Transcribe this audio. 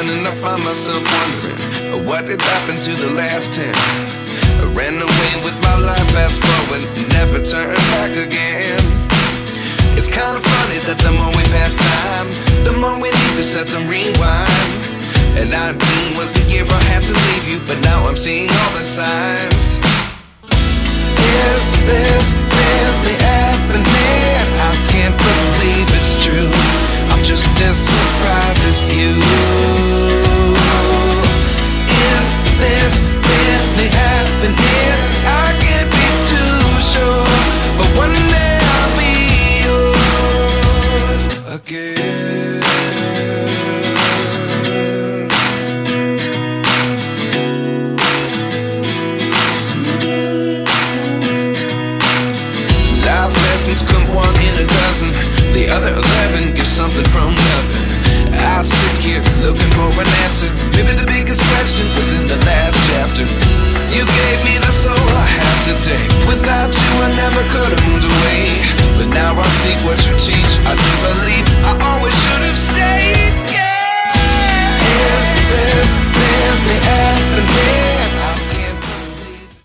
And I find myself wondering, what did happen to the last 10? I ran away with my life, fast forward, never turn back again. It's kind of funny that the more we pass time, the more we need to set them rewind. And 19 was the year I had to leave you, but now I'm seeing all the signs. Is this really happening? I can't believe it's true. I'm just as surprised as you. Is this really happening? I can't be too sure, but one day I'll be yours again. Life lessons come one in a dozen. The other 11 give something from nothing. I sit here looking for an answer. Maybe the biggest question was in the last chapter. You gave me the soul I have today. Without you I never could have moved away. But now I see what you teach. I do believe